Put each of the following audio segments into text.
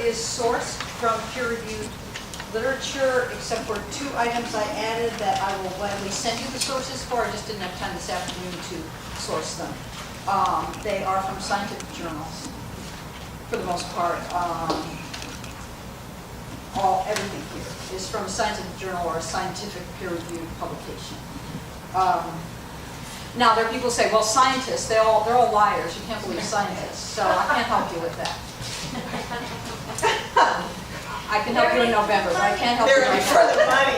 is sourced from peer-reviewed literature, except for 2 items I added that I will gladly send you the sources for. I just didn't have time this afternoon to source them. They are from scientific journals, for the most part. Everything here is from a scientific journal or a scientific peer-reviewed publication. Now, there are people who say, well, scientists, they're all liars. You can't believe scientists. So I can't help you with that. I can help you in November, but I can't help you right for the money.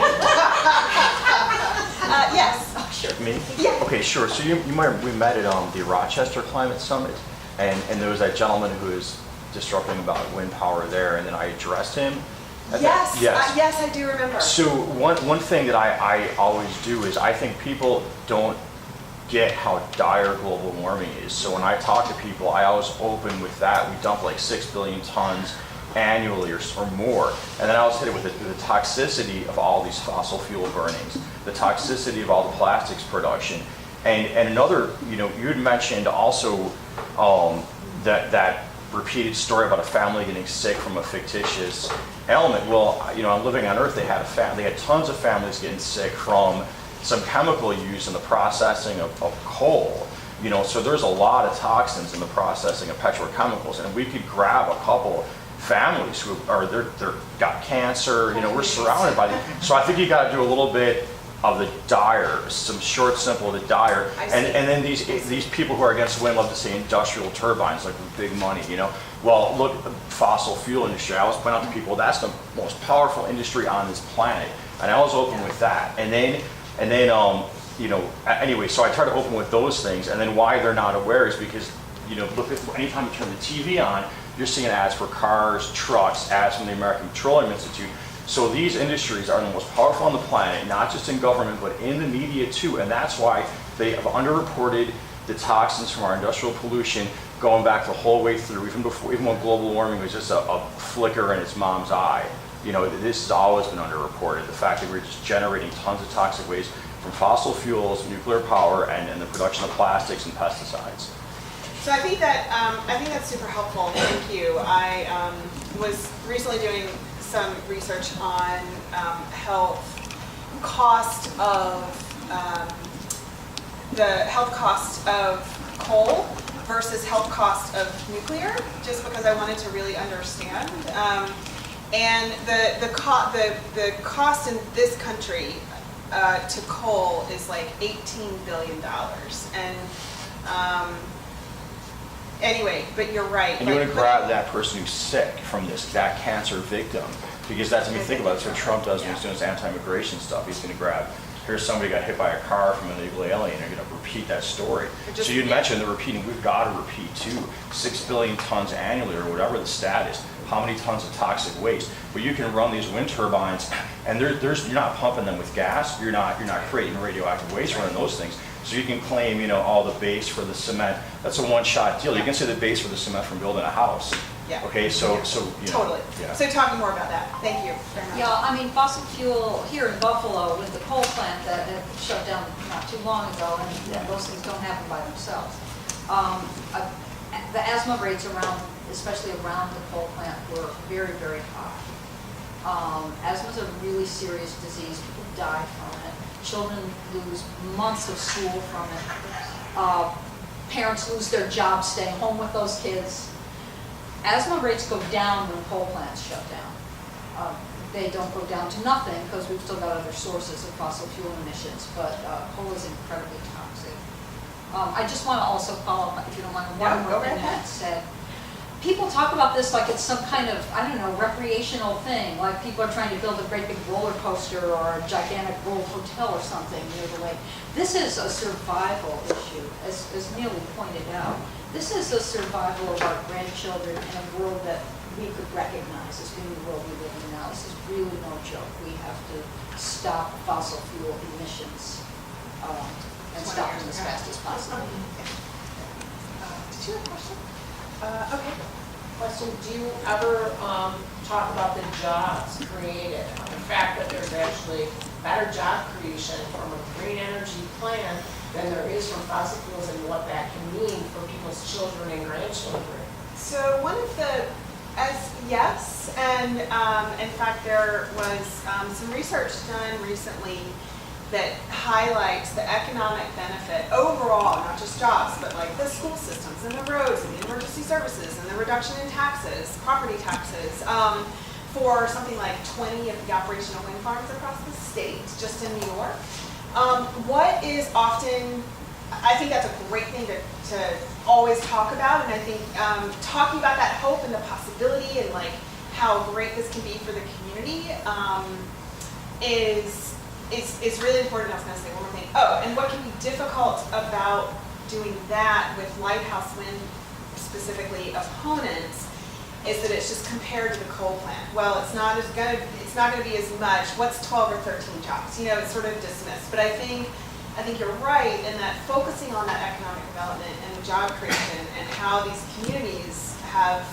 Yes. now. Oh, sure. Me? Yeah. Okay, sure. So you might we met at the Rochester Climate Summit, and there was that gentleman who was disrupting about wind power there, and then I addressed him. Yes. Yes. Yes, I do remember. So one thing that I always do is I think people don't get how dire global warming is. So when I talk to people, I always open with that. We dump like 6 billion tons annually or more. And then I always hit it with the toxicity of all these fossil fuel burnings, the toxicity of all the plastics production. And another, you had mentioned also that repeated story about a family getting sick from a fictitious element. Well, I'm living on Earth, they had tons of families getting sick from some chemical use in the processing of coal. So there's a lot of toxins in the processing of petrochemicals, and we could grab a couple families who are they're got cancer. We're surrounded by them. So I think you got to do a little bit of the dire, some short, simple, the dire, and then these people who are against wind love to say industrial turbines, like with big money. Well, look at the fossil fuel industry. I always point out to people that's the most powerful industry on this planet, and I was open with that. And then anyway, so I try to open with those things, and then why they're not aware is because, look at anytime you turn the TV on, you're seeing ads for cars, trucks, ads from the American Petroleum Institute. So these industries are the most powerful on the planet, not just in government, but in the media too, and that's why they have underreported the toxins from our industrial pollution going back the whole way through, even when global warming was just a flicker in its mom's eye. This has always been underreported. The fact that we're just generating tons of toxic waste from fossil fuels, nuclear power, and the production of plastics and pesticides. So I think that's super helpful. Thank you. I was recently doing some research on health cost of the health cost of coal versus health cost of nuclear, just because I wanted to really understand. And the cost in this country to coal is like $18 billion. And anyway, but you're right. And you want to grab that person who's sick from that cancer victim, because that's, think about it, so Trump does when he's doing his anti-immigration stuff. He's going to grab, here's somebody got hit by a car from an illegal alien, they're going to repeat that story. So you'd mentioned the repeating, we've got to repeat too, 6 billion tons annually or whatever the stat is, how many tons of toxic waste. But you can run these wind turbines, and you're not pumping them with gas, you're not creating radioactive waste running those things. So you can claim, all the base for the cement. That's a one-shot deal. You can say the base for the cement from building a house. Yeah. Okay, so totally. Yeah. So talk more about that. Thank you very much. Yeah, fossil fuel here in Buffalo with the coal plant that had shut down not too long ago, and those things don't happen by themselves. The asthma rates especially around the coal plant, were very, very high. Asthma is a really serious disease. People die from it. Children lose months of school from it. Parents lose their jobs staying home with those kids. Asthma rates go down when coal plants shut down. They don't go down to nothing because we've still got other sources of fossil fuel emissions, but coal is incredibly toxic. I just want to also follow up, if you don't mind, one more thing that said. People talk about this like it's some kind of, recreational thing, like people are trying to build a great big roller coaster or a gigantic old hotel or something near the lake. This is a survival issue, as Neely pointed out. This is a survival of our grandchildren in a world that we could recognize as being the world we live in now. This is really no joke. We have to stop fossil fuel emissions and stop them as fast as possible. Did you have a question? Okay. Question, do you ever talk about the jobs created, the fact that there's actually better job creation from a green energy plan than there is from fossil fuels, and what that can mean for people's children and grandchildren? So one of the, as Yes, and in fact, there was some research done recently that highlights the economic benefit overall, not just jobs, but like the school systems and the roads and the emergency services and the reduction in taxes, property taxes, for something like 20 of the operational wind farms across the state, just in New York. What is often, I think that's a great thing to always talk about, and I think talking about that hope and the possibility and like how great this can be for the community is really important. I was going to say one more thing. Oh, and what can be difficult about doing that with Lighthouse Wind, specifically opponents, is that it's just compared to the coal plant. Well, it's not going to be as much. What's 12 or 13 jobs? You know, it's sort of dismissed. But I think you're right in that focusing on that economic development and the job creation and how these communities have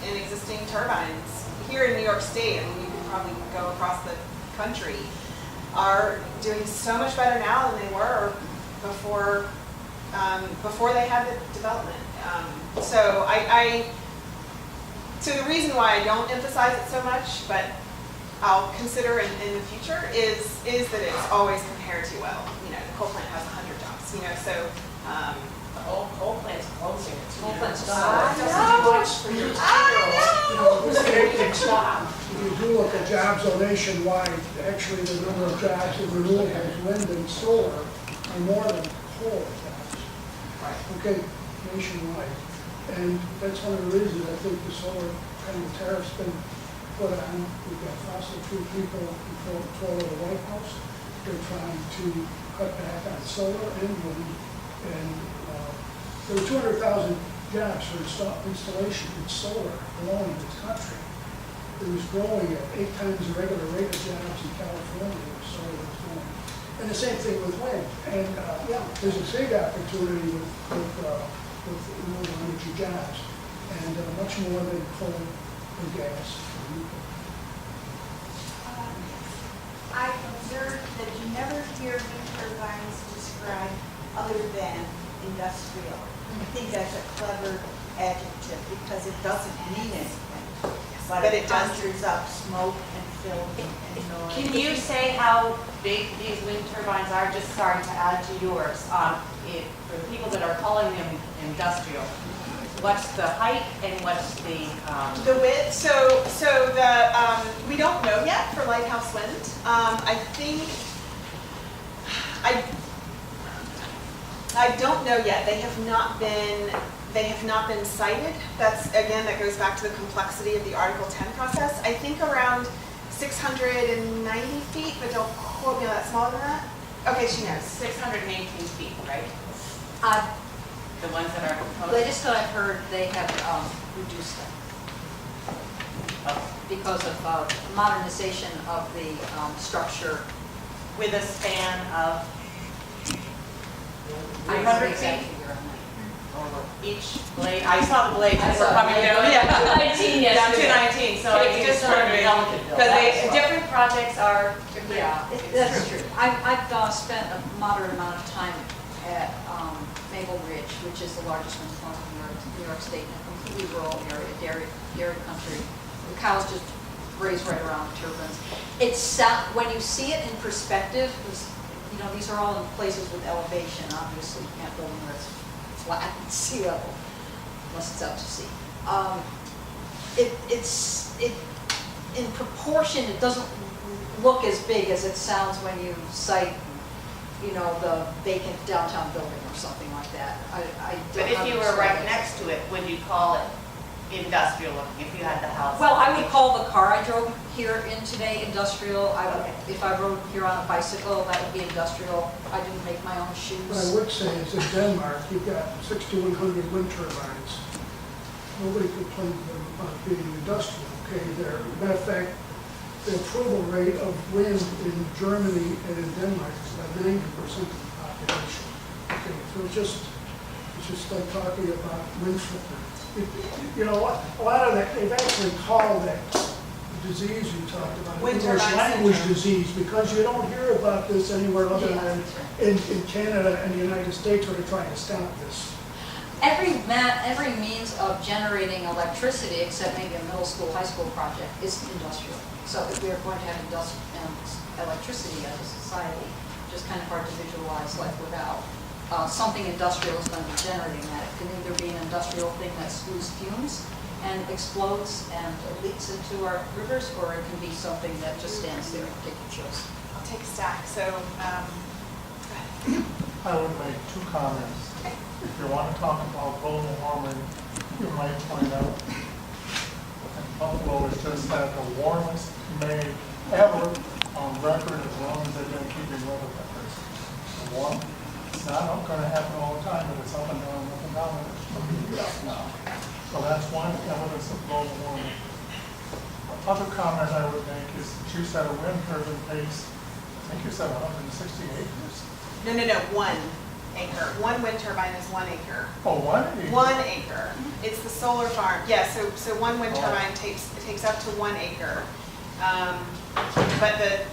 in existing turbines here in New York State, and you can probably go across the country, are doing so much better now than they were before they had the development. So the reason why I don't emphasize it so much, but I'll consider in the future, is that it's always compared to, well, you know, the coal plant has 100 jobs, you know, so. The old coal plant's closing. Coal plant's So gone. it doesn't do much for your two-year-old. Who's gonna get a job? If you do look at jobs on nationwide, actually the number of jobs in renewables, wind and solar are more than coal jobs. Right. Okay, nationwide. And that's one of the reasons I think the solar kind of tariff's been put on. We've got fossil fuel people in control of the White House. They're trying to cut back on solar and wind. And there were 200,000 jobs for installation in solar alone in this country. It was growing at 8 times the regular rate of jobs in California where solar was growing. And the same thing with wind. And yeah, there's a big opportunity with renewable energy jobs, and much more than coal or gas or nuclear. I've observed that you never hear wind turbines described other than industrial. I think that's a clever adjective because it doesn't mean anything. But it conjures up smoke and film and noise. Can you say how big these wind turbines are? Just sorry to add to yours. For the people that are calling them industrial, what's the height and what's the width? So the we don't know yet for Lighthouse Wind. I think I don't know yet. They have not been cited. That's, again, that goes back to the complexity of the Article 10 process. I think around 690 feet, but don't quote me on that. Smaller than that? Okay, she knows. 618 feet, right? The ones that are proposed? Latest that I've heard, they have reduced them because of modernization of the structure. With a span of I don't know the 300 exact feet figure on that. each blade. I saw the blades. I We're saw probably the down, blade. yeah. 19 Down to yesterday. 19, so it's just wondering. Because different projects are different. Yeah, that's true. I've spent a moderate amount of time at Maple Ridge, which is the largest wind farm in New York State, in a completely rural area, dairy country. The cows just graze right around the turbines. When you see it in perspective, you know, these are all in places with elevation. Obviously, you can't build them where it's flat at sea level, unless it's out to sea. In proportion, it doesn't look as big as it sounds when you cite, you know, the vacant downtown building or something like that. But if you were right next to it, would you call it industrial looking, if you had the house? Well, I would call the car I drove here in today industrial. Okay. If I rode here on a bicycle, that would be industrial. I didn't make my own What I shoes. would say is in Denmark, you've got 6,100 wind turbines. Nobody complains about being industrial, okay? Matter of fact, the approval rate of wind in Germany and in Denmark is about 90% of the population. Okay, so it's just like talking about wind turbines. You know, a lot of that, they've actually called that disease you talked about, Wind English turbine language syndrome. disease, because you don't hear about this anywhere other Yeah, than that's right. in Canada and the United States where they're trying to stop this. every means of generating electricity, except maybe a middle school, high school project, is industrial. So if we are going to have electricity as a society, just kind of hard to visualize life without. Something industrial is going to be generating that. It can either be an industrial thing that spews fumes and explodes and leaks into our rivers, or it can be something that just stands there and take pictures. I'll take a stack, so, go ahead. I would make two comments. If you want to talk about global warming, you might point out that Buffalo has just had the warmest May ever on record, as long as they've been keeping weather records. It's not going to happen all the time, but it's up and down, up and down, and it's going to be up now. So that's one evidence of global warming. The other comment I would make is that you said a wind turbine takes, I think you said 160 acres? No, 1 acre. One wind turbine is 1 acre. Oh, 1 acre? 1 acre. It's the solar farm. Yeah, so one wind Oh. turbine takes up to 1 acre. But the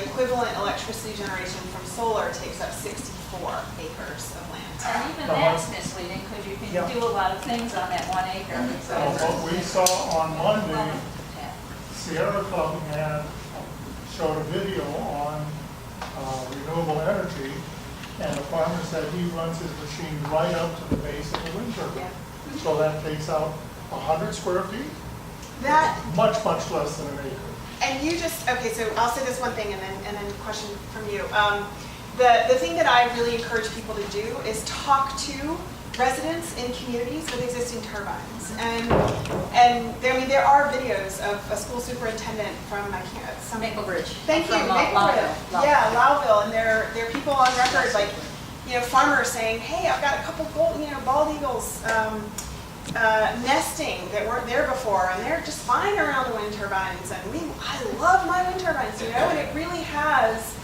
equivalent electricity generation from solar takes up 64 acres of land. And even that's misleading, because you Yeah. can do a lot of things on that 1 acre. So What we saw on Monday, Yeah. Sierra Club showed a video on renewable energy, and the farmer said he runs his machine right up to the base of the wind turbine. So that takes out 100 square feet, That, much, much less than an acre. and you just, okay, so I'll say this one thing and then a question from you. The thing that I really encourage people to do is talk to residents in communities with existing turbines. And there are videos of a school superintendent from, some Maple Ridge. Thank you, From, Maple Ridge. Loudville. Yeah, Loudville, and there are people on record, like, farmers saying, hey, I've got a couple bald eagles nesting that weren't there before, and they're just flying around the wind turbines, and I love my wind turbines, and it really has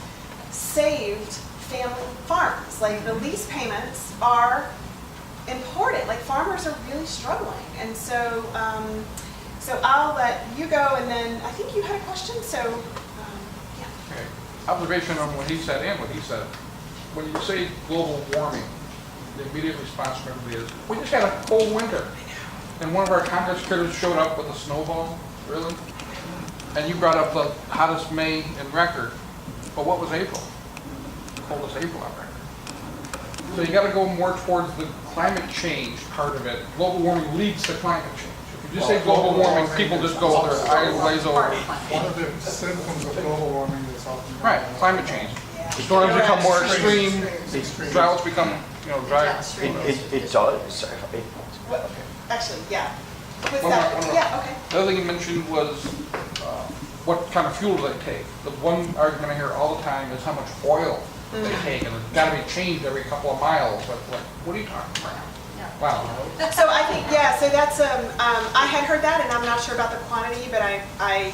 saved family farms. Like, the lease payments are important, like, farmers are really struggling, and so I'll let you go, and then I think you had a question, so, yeah. Okay. Observation on what he said and what he said. When you say global warming, the immediate response from everybody is, we just had a cold winter. And one of our Congress critters showed up with a snowball, really? And you brought up the hottest May in record. But what was April? The coldest April on record. So you got to go more towards the climate change part of it. Global warming leads to climate change. If you just say global warming, people just go with their eyes glaze over. One of the symptoms of global warming is often... Right, climate change. The storms become more extreme, droughts become, dry. It does. Actually, yeah. With One that, more. yeah, okay. The other thing you mentioned was what kind of fuel do they take? The one argument I hear all the time is how much oil they take, and it's got to be changed every couple of miles. But what are you talking about? Wow. So I think, so that's, I had heard that, and I'm not sure about the quantity, but I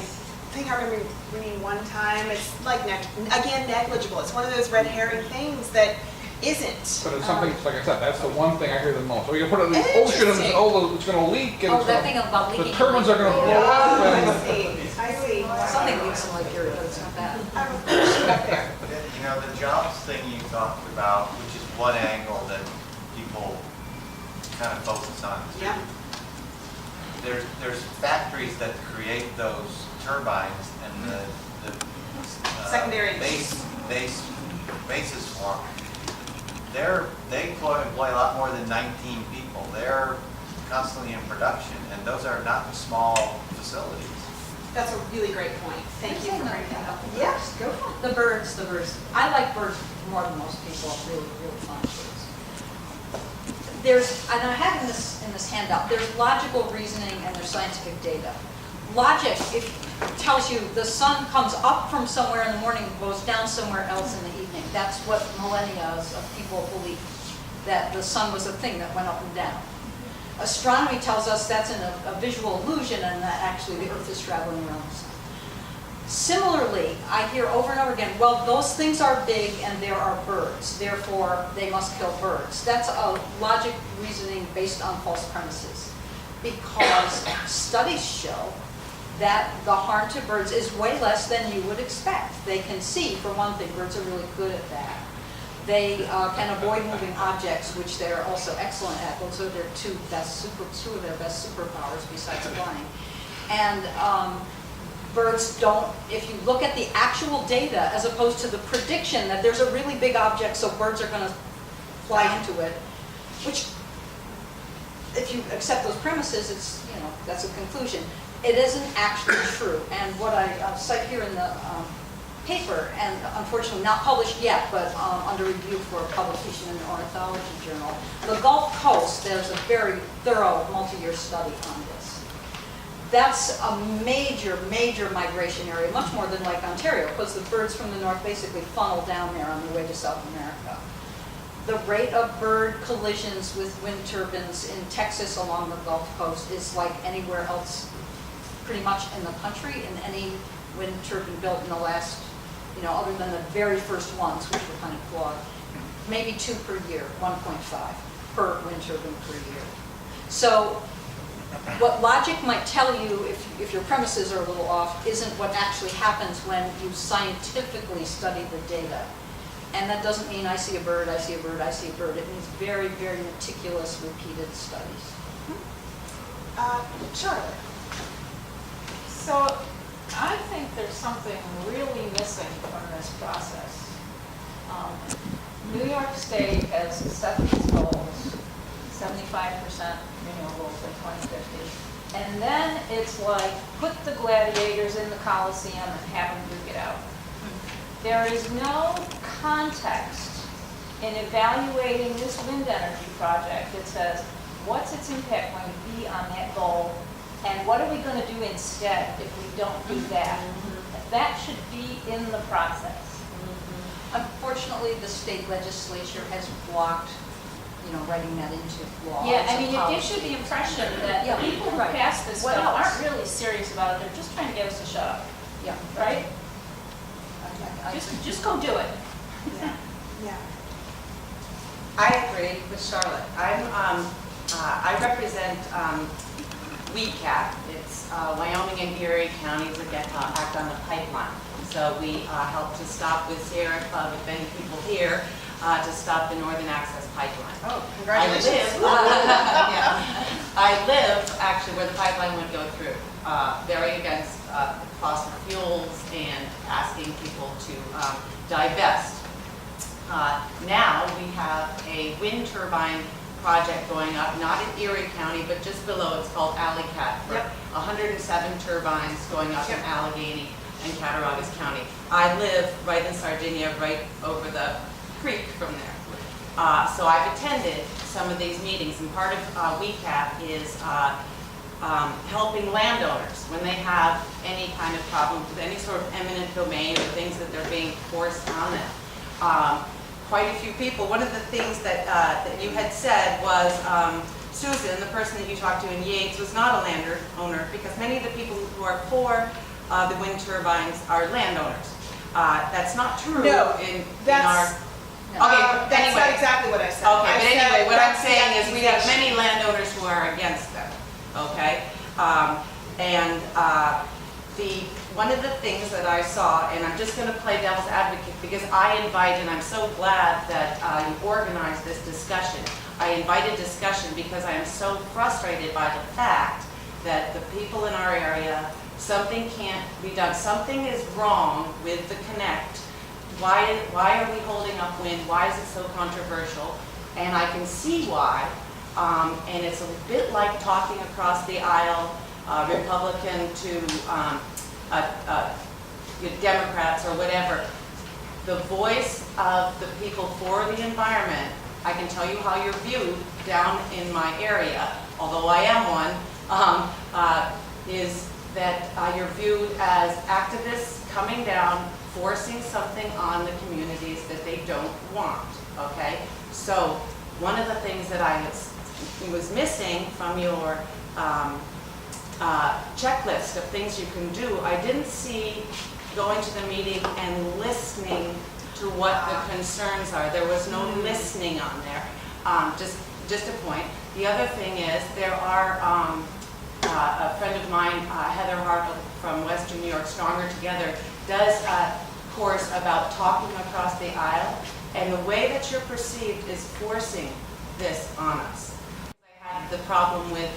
think I remember reading one time, it's like, again, negligible. It's one of those red herring things that isn't. But it's something, like I said, that's the one thing I hear the most. So you can put it in the ocean and it's going to leak. And That thing about leaking. the turbines are going to blow up. I And see. Something leaks in Lake Erie, but it's not bad. The jobs thing you talked about, which is one angle that people kind of focus on. Yeah. There's factories that create those turbines, and the Secondary. bases for them. They employ a lot more than 19 people. They're constantly in production, and those are not small facilities. That's a really great point. Thank you for bringing that up. Yes, go for it. The birds. I like birds more than most people, really fond of birds. And I have in this handout, there's logical reasoning and there's scientific data. Logic, it tells you the sun comes up from somewhere in the morning, goes down somewhere else in the evening. That's what millennia of people believe, that the sun was a thing that went up and down. Astronomy tells us that's a visual illusion and that actually the Earth is traveling around the sun. Similarly, I hear over and over again, well, those things are big and there are birds, therefore they must kill birds. That's a logic reasoning based on false premises, because studies show that the harm to birds is way less than you would expect. They can see, for one thing, birds are really good at that. They can avoid moving objects, which they're also excellent at. Those are their two of their best superpowers besides flying. And birds don't, if you look at the actual data as opposed to the prediction that there's a really big object, so birds are going to fly into it, which, if you accept those premises, it's, you know, that's a conclusion. It isn't actually true. And what I cite here in the paper, and unfortunately not published yet, but under review for publication in the Ornithology Journal, the Gulf Coast, there's a very thorough multi-year study on this. That's a major, major migration area, much more than Lake Ontario, because the birds from the north basically funnel down there on their way to South America. The rate of bird collisions with wind turbines in Texas along the Gulf Coast is like anywhere else pretty much in the country, in any wind turbine built in the last, you know, other than the very first ones, which were kind of flawed, maybe 2 per year, 1.5 per wind turbine per year. So what logic might tell you, if your premises are a little off, isn't what actually happens when you scientifically study the data. And that doesn't mean I see a bird, I see a bird, I see a bird. It means very, very meticulous, repeated studies. Charlotte. So I think there's something really missing from this process. New York State has set these goals, 75% renewables by 2050. And then it's like, put the gladiators in the Coliseum and have them duke it out. There is no context in evaluating this wind energy project that says, what's its impact going to be on that goal, and what are we going to do instead if we don't do that? That should be in the process. Unfortunately, the state legislature has blocked, you know, writing that into law. Yeah, I It's a mean, it gives you policy. the impression that Yeah, people who right. pass this What stuff else? aren't really serious about it, they're just trying to get us to shut up, Yeah, right? I Just go do it. Yeah. I agree with Charlotte. I represent WECAP. It's Wyoming and Erie counties that get act on the pipeline. So we help to stop with Sierra Club, with many people here, to stop the Northern Access Pipeline. Oh, congratulations. I live actually where the pipeline would go through, very against fossil fuels and asking people to divest. Now we have a wind turbine project going up, not in Erie County, but just below. It's called Alley-Cat. For 107 turbines going up in Allegheny and Cattaraugus County. I live right in Sardinia, right over the creek from there. So I've attended some of these meetings, and part of WECAP is helping landowners when they have any kind of problem with any sort of eminent domain or things that they're being forced on them. Quite a few people, one of the things that you had said was Susan, the person that you talked to in Yates, was not a landowner, because many of the people who are for the wind turbines are landowners. That's not true No, in that's- our... Okay, that's not anyway. exactly what I said. Okay, I but said anyway, what I'm that's the saying is we have accusation. many landowners who are against them, okay? One of the things that I saw, and I'm just going to play devil's advocate because I invite, and I'm so glad that you organized this discussion. I invited discussion because I am so frustrated by the fact that the people in our area, something can't be done. Something is wrong with the Connect. Why are we holding up wind? Why is it so controversial? And I can see why. And it's a bit like talking across the aisle, Republican to Democrats or whatever. The voice of the people for the environment, I can tell you how you're viewed down in my area, although I am one, is that you're viewed as activists coming down, forcing something on the communities that they don't want, okay? So one of the things that I was missing from your checklist of things you can do, I didn't see going to the meeting and listening to what the concerns are. There was no listening on there. Just a point. The other thing is there are a friend of mine, Heather Hartle from Western New York, Stronger Together, does a course about talking across the aisle. And the way that you're perceived is forcing this on us. I had the problem with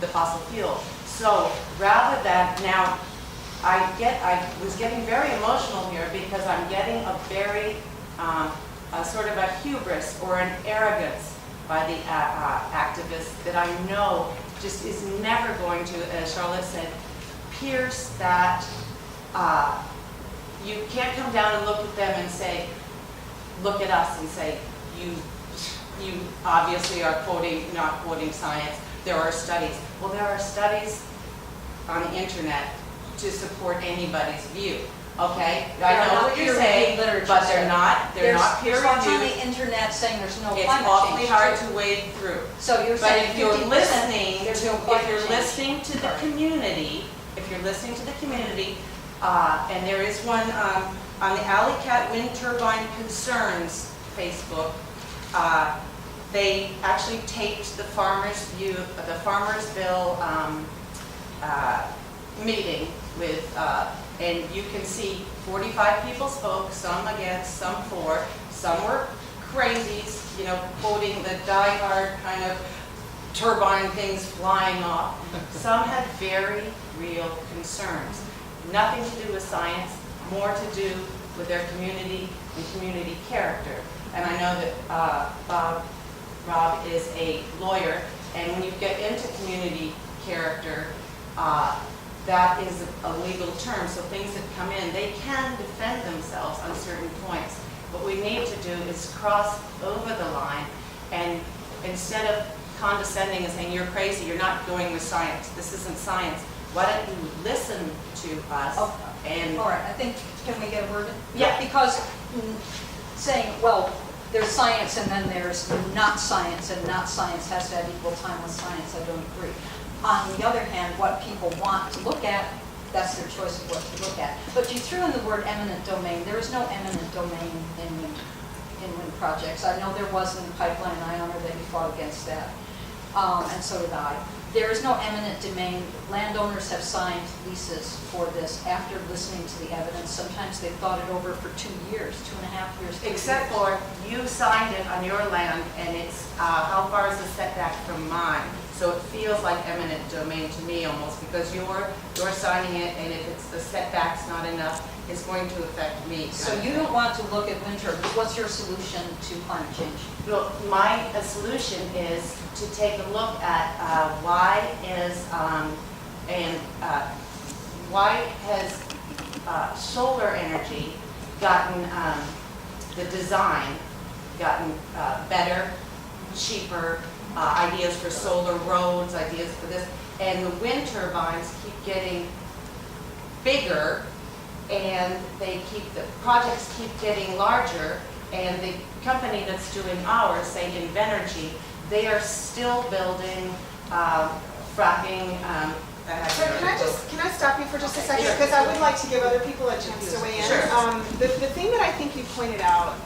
the fossil fuel. So rather than, now, I was getting very emotional here because I'm getting a very, a sort of a hubris or an arrogance by the activists that I know just is never going to, as Charlotte said, pierce that. You can't come down and look at them and say, look at us and say, you obviously are not quoting science. There are studies. Well, there are studies on the internet to support anybody's view. Okay, I know what you're saying, but they're not peer There's lots on reviewed. the internet saying there's no It's climate awfully change. hard to wade through. So you're But saying if you're 50% listening there's to, no if climate you're change. listening to the Correct. community, and there is one on the Alley Cat Wind Turbine Concerns Facebook, they actually taped the Farmersville meeting with, and you can see 45 people spoke, some against, some for, some were crazies, you know, quoting the diehard kind of turbine things flying off. Some had very real concerns. Nothing to do with science, more to do with their community and community character. And I know that Rob is a lawyer, and when you get into community character, that is a legal term, so things that come in, they can defend themselves on certain points. What we need to do is cross over the line, and instead of condescending and saying, you're crazy, you're not going with science, this isn't science, why don't you listen to us? And All right, I think, can we get a word in? Yeah. Because saying, well, there's science and then there's not science, and not science has to have equal time with science, I don't agree. On the other hand, what people want to look at, that's their choice of what to look at. But you threw in the word eminent domain. There is no eminent domain in wind projects. I know there was in the pipeline, and I honor that you fought against that. And so did I. There is no eminent domain. Landowners have signed leases for this after listening to the evidence. Sometimes they've thought it over for 2 years, 2.5 years. 2 except years. for you signed it on your land, and it's how far is the setback from mine? So it feels like eminent domain to me almost, because you're signing it, and if it's the setback's not enough, it's going to affect me. So you don't want to look at wind turbines. What's your solution to climate change? Well, my solution is to take a look at why has solar energy gotten the design gotten better, cheaper, ideas for solar roads, ideas for this, and the wind turbines keep getting bigger, and the projects keep getting larger, and the company that's doing ours, say Invenergy, they are still building fracking. So can I stop you for just a second? Sure. Because I would like to give other people a chance to weigh in. Sure. The thing that I think you pointed out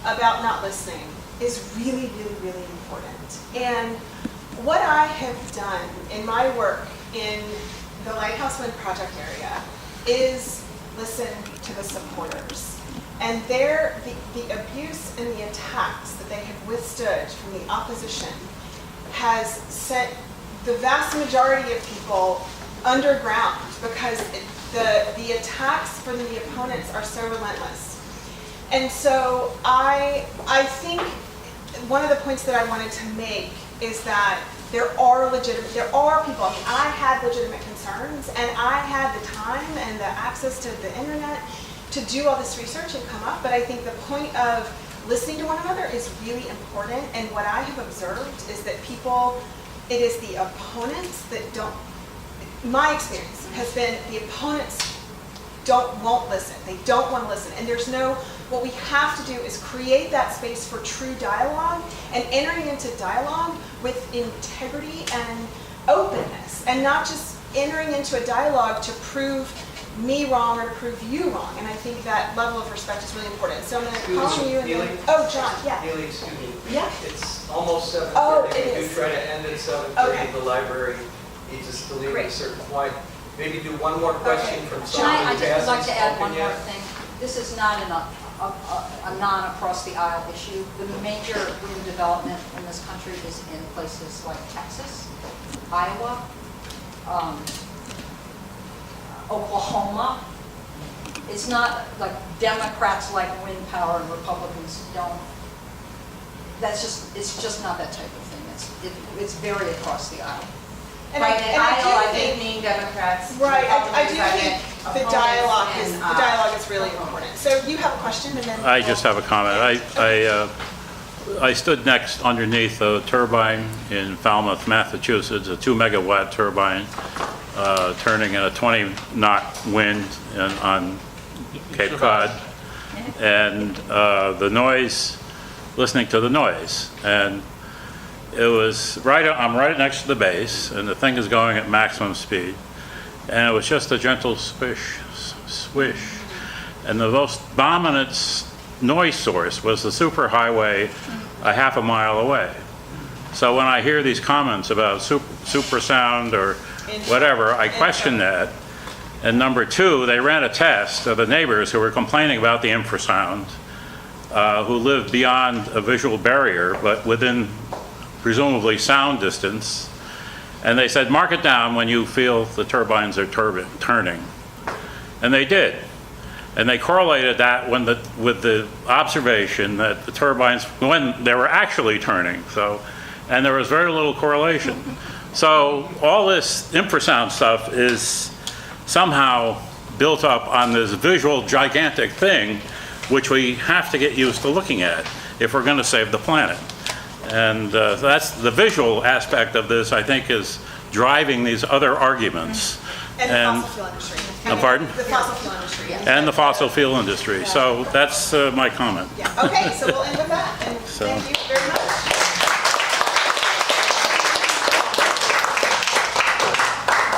about not listening is really, really, really important. And what I have done in my work in the Lighthouse Wind Project area is listen to the supporters. And the abuse and the attacks that they have withstood from the opposition has sent the vast majority of people underground, because the attacks from the opponents are so relentless. And so I think one of the points that I wanted to make is that there are people, I mean, I had legitimate concerns, and I had the time and the access to the internet to do all this research and come up, but I think the point of listening to one another is really important. And what I have observed is that it is the opponents that don't, my experience has been the opponents won't listen. They don't want to listen. And what we have to do is create that space for true dialogue and entering into dialogue with integrity and openness, and not just entering into a dialogue to prove me wrong or to prove you wrong. And I think that level of respect is really important. So I'm going to call on you and then, oh, John, yeah. Neely, excuse me. Yeah. It's almost 7:30. Oh, it We do is. try to end at 7:30. Okay. The library needs us to leave at a Great. certain point. Maybe do one more question from Can someone I who just would like hasn't to add one spoken more yet. thing. This is not a non-across the aisle issue. The major green development in this country is in places like Texas, Iowa, Oklahoma. It's not like Democrats like wind power and Republicans don't. It's just not that type of thing. It's very across the aisle. And Right, and I do think think, being Democrats. right, I Republicans, do think the opponents dialogue and, is really important. So you have a question and then. I just have a comment. I stood next underneath a turbine in Falmouth, Massachusetts, a 2-megawatt turbine, turning in a 20-knot wind on Cape Cod. And the noise, listening to the noise. And it was I'm right next to the base, and the thing is going at maximum speed. And it was just a gentle swish. And the most dominant noise source was the superhighway a half a mile away. So when I hear these comments about super sound or whatever, I question that. And number two, they ran a test of the neighbors who were complaining about the infrasound, who lived beyond a visual barrier, but within presumably sound distance. And they said, mark it down when you feel the turbines are turning. And they did. And they correlated that with the observation that the turbines, when they were actually turning. And there was very little correlation. So all this infrasound stuff is somehow built up on this visual gigantic thing, which we have to get used to looking at if we're going to save the planet. And that's the visual aspect of this, I think, is driving these other arguments. And the fossil fuel industry. Pardon? The fossil fuel industry, yes. And the fossil fuel industry. So that's my comment. Yeah, okay, so we'll end with that, and thank you very much.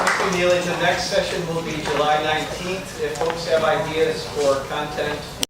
Thank you, Neely. The next session will be July 19th. If folks have ideas for content